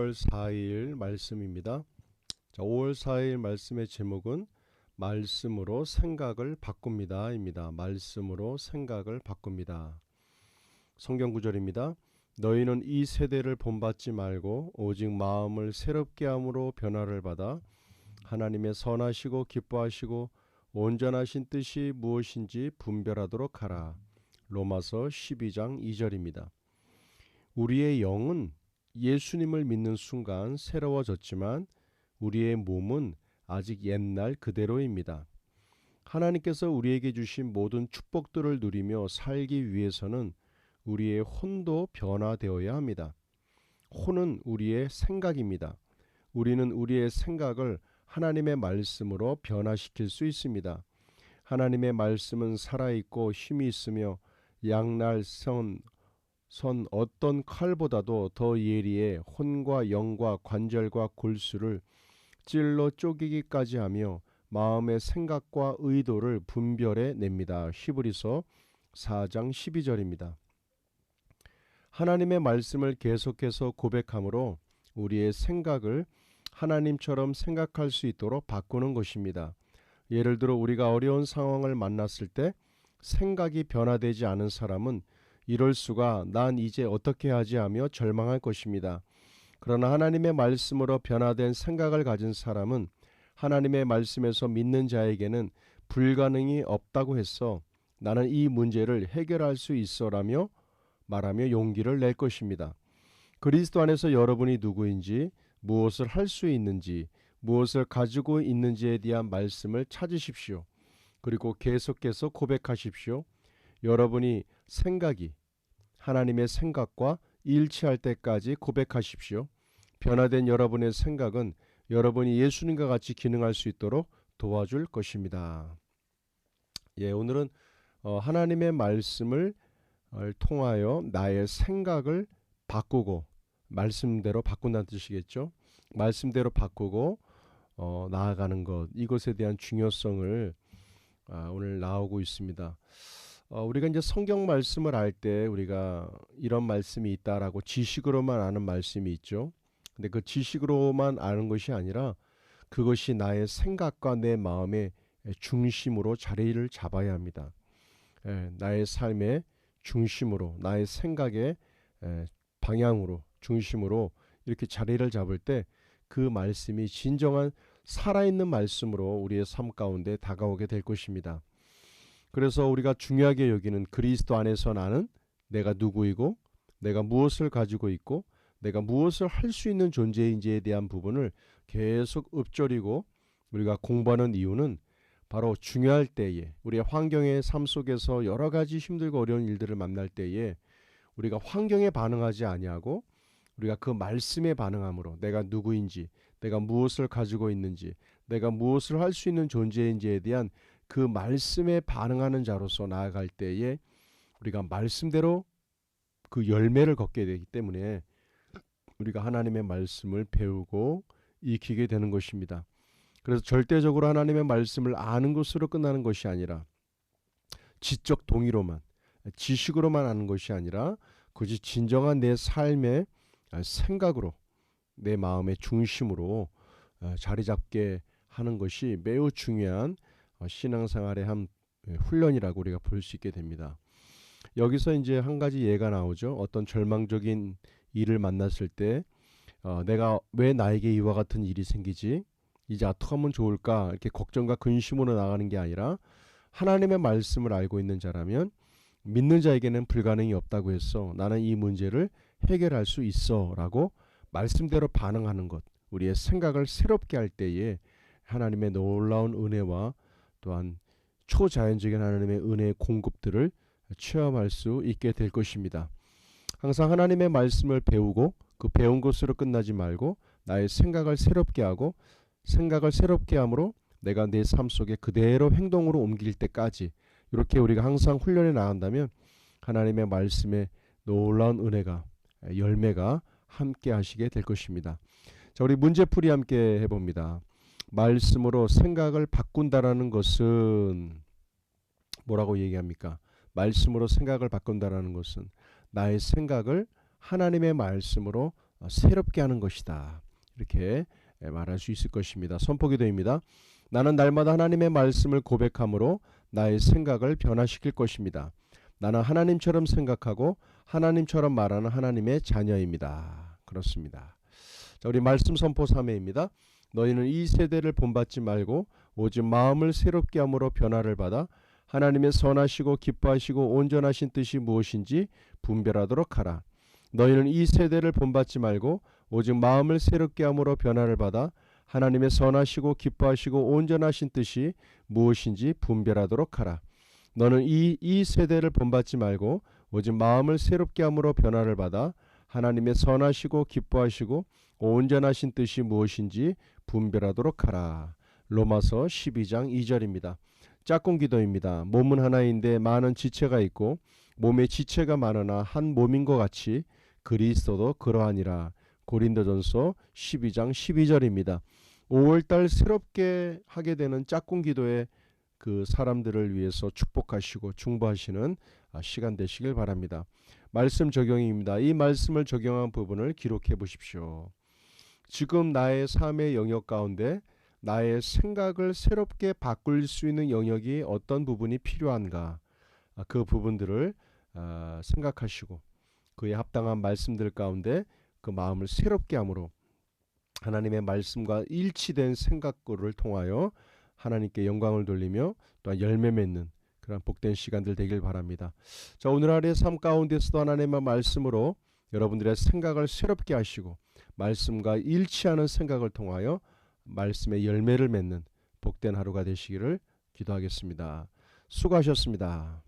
5월 4일 말씀입니다. 자, 5월 4일 말씀의 제목은 말씀으로 생각을 바꿉니다입니다. 말씀으로 생각을 바꿉니다. 성경 구절입니다. 너희는 이 세대를 본받지 말고 오직 마음을 새롭게 함으로 변화를 받아 하나님의 선하시고 기뻐하시고 온전하신 뜻이 무엇인지 분별하도록 하라. 로마서 12장 2절입니다. 우리의 영은 예수님을 믿는 순간 새로워졌지만 우리의 몸은 아직 옛날 그대로입니다. 하나님께서 우리에게 주신 모든 축복들을 누리며 살기 위해서는 우리의 혼도 변화되어야 합니다. 혼은 우리의 생각입니다. 우리는 우리의 생각을 하나님의 말씀으로 변화시킬 수 있습니다. 하나님의 말씀은 살아있고 힘이 있으며 양날 선 어떤 칼보다도 더 예리해 혼과 영과 관절과 골수를 찔러 쪼개기까지 하며 마음의 생각과 의도를 분별해 냅니다. 히브리서 4장 12절입니다. 하나님의 말씀을 계속해서 고백함으로 우리의 생각을 하나님처럼 생각할 수 있도록 바꾸는 것입니다. 예를 들어 우리가 어려운 상황을 만났을 때 생각이 변화되지 않은 사람은 이럴 수가, 난 이제 어떻게 하지 하며 절망할 것입니다. 그러나 하나님의 말씀으로 변화된 생각을 가진 사람은 하나님의 말씀에서 믿는 자에게는 불가능이 없다고 해서 나는 이 문제를 해결할 수 있어라며 말하며 용기를 낼 것입니다. 그리스도 안에서 여러분이 누구인지, 무엇을 할 수 있는지, 무엇을 가지고 있는지에 대한 말씀을 찾으십시오. 그리고 계속해서 고백하십시오. 여러분이 생각이 하나님의 생각과 일치할 때까지 고백하십시오. 변화된 여러분의 생각은 여러분이 예수님과 같이 기능할 수 있도록 도와줄 것입니다. 오늘은 하나님의 말씀을 통하여 나의 생각을 바꾸고, 말씀대로 바꾼다는 뜻이겠죠. 말씀대로 바꾸고 나아가는 것, 이것에 대한 중요성을 오늘 나오고 있습니다. 우리가 이제 성경 말씀을 알 때 우리가 이런 말씀이 있다라고 지식으로만 아는 말씀이 있죠. 근데 그 지식으로만 아는 것이 아니라 그것이 나의 생각과 내 마음의 중심으로 자리를 잡아야 합니다. 나의 삶의 중심으로, 나의 생각의 방향으로, 중심으로 이렇게 자리를 잡을 때 그 말씀이 진정한 살아있는 말씀으로 우리의 삶 가운데 다가오게 될 것입니다. 그래서 우리가 중요하게 여기는 그리스도 안에서 나는 내가 누구이고, 내가 무엇을 가지고 있고, 내가 무엇을 할 수 있는 존재인지에 대한 부분을 계속 읊조리고 우리가 공부하는 이유는 바로 중요할 때에, 우리의 환경의 삶 속에서 여러 가지 힘들고 어려운 일들을 만날 때에 우리가 환경에 반응하지 아니하고 우리가 그 말씀에 반응함으로 내가 누구인지, 내가 무엇을 가지고 있는지, 내가 무엇을 할 수 있는 존재인지에 대한 그 말씀에 반응하는 자로서 나아갈 때에 우리가 말씀대로 그 열매를 걷게 되기 때문에 우리가 하나님의 말씀을 배우고 익히게 되는 것입니다. 그래서 절대적으로 하나님의 말씀을 아는 것으로 끝나는 것이 아니라, 지적 동의로만, 지식으로만 아는 것이 아니라 그것이 진정한 내 삶의 생각으로, 내 마음의 중심으로 자리 잡게 하는 것이 매우 중요한 신앙생활의 한 훈련이라고 우리가 볼 수 있게 됩니다. 여기서 이제 한 가지 예가 나오죠. 어떤 절망적인 일을 만났을 때 내가 왜 나에게 이와 같은 일이 생기지? 이제 어떻게 하면 좋을까? 이렇게 걱정과 근심으로 나가는 게 아니라 하나님의 말씀을 알고 있는 자라면 믿는 자에게는 불가능이 없다고 해서 나는 이 문제를 해결할 수 있어 라고 말씀대로 반응하는 것, 우리의 생각을 새롭게 할 때에 하나님의 놀라운 은혜와 또한 초자연적인 하나님의 은혜의 공급들을 체험할 수 있게 될 것입니다. 항상 하나님의 말씀을 배우고 그 배운 것으로 끝나지 말고 나의 생각을 새롭게 하고, 생각을 새롭게 함으로 내가 내 삶 속에 그대로 행동으로 옮길 때까지 이렇게 우리가 항상 훈련해 나간다면 하나님의 말씀의 놀라운 은혜가, 열매가 함께 하시게 될 것입니다. 자, 우리 문제풀이 함께 해봅니다. 말씀으로 생각을 바꾼다라는 것은 뭐라고 얘기합니까? 말씀으로 생각을 바꾼다라는 것은 나의 생각을 하나님의 말씀으로 새롭게 하는 것이다. 이렇게 말할 수 있을 것입니다. 선포기도입니다. 나는 날마다 하나님의 말씀을 고백함으로 나의 생각을 변화시킬 것입니다. 나는 하나님처럼 생각하고 하나님처럼 말하는 하나님의 자녀입니다. 그렇습니다. 자, 우리 말씀 선포 3회입니다. 너희는 이 세대를 본받지 말고 오직 마음을 새롭게 함으로 변화를 받아 하나님의 선하시고 기뻐하시고 온전하신 뜻이 무엇인지 분별하도록 하라. 너희는 이 세대를 본받지 말고 오직 마음을 새롭게 함으로 변화를 받아 하나님의 선하시고 기뻐하시고 온전하신 뜻이 무엇인지 분별하도록 하라. 너는 이 세대를 본받지 말고 오직 마음을 새롭게 함으로 변화를 받아 하나님의 선하시고 기뻐하시고 온전하신 뜻이 무엇인지 분별하도록 하라. 로마서 12장 2절입니다. 짝꿍 기도입니다. 몸은 하나인데 많은 지체가 있고 몸에 지체가 많으나 한 몸인 것 같이 그리스도도 그러하니라. 고린도전서 12장 12절입니다. 5월달 새롭게 하게 되는 짝꿍 기도의 그 사람들을 위해서 축복하시고 중보하시는 시간 되시길 바랍니다. 말씀 적용입니다. 이 말씀을 적용한 부분을 기록해 보십시오. 지금 나의 삶의 영역 가운데 나의 생각을 새롭게 바꿀 수 있는 영역이 어떤 부분이 필요한가, 그 부분들을 생각하시고 그에 합당한 말씀들 가운데 그 마음을 새롭게 함으로 하나님의 말씀과 일치된 생각을 통하여 하나님께 영광을 돌리며 또한 열매 맺는 그런 복된 시간들 되길 바랍니다. 자, 오늘 하루의 삶 가운데서도 하나님의 말씀으로 여러분들의 생각을 새롭게 하시고 말씀과 일치하는 생각을 통하여 말씀의 열매를 맺는 복된 하루가 되시기를 기도하겠습니다. 수고하셨습니다.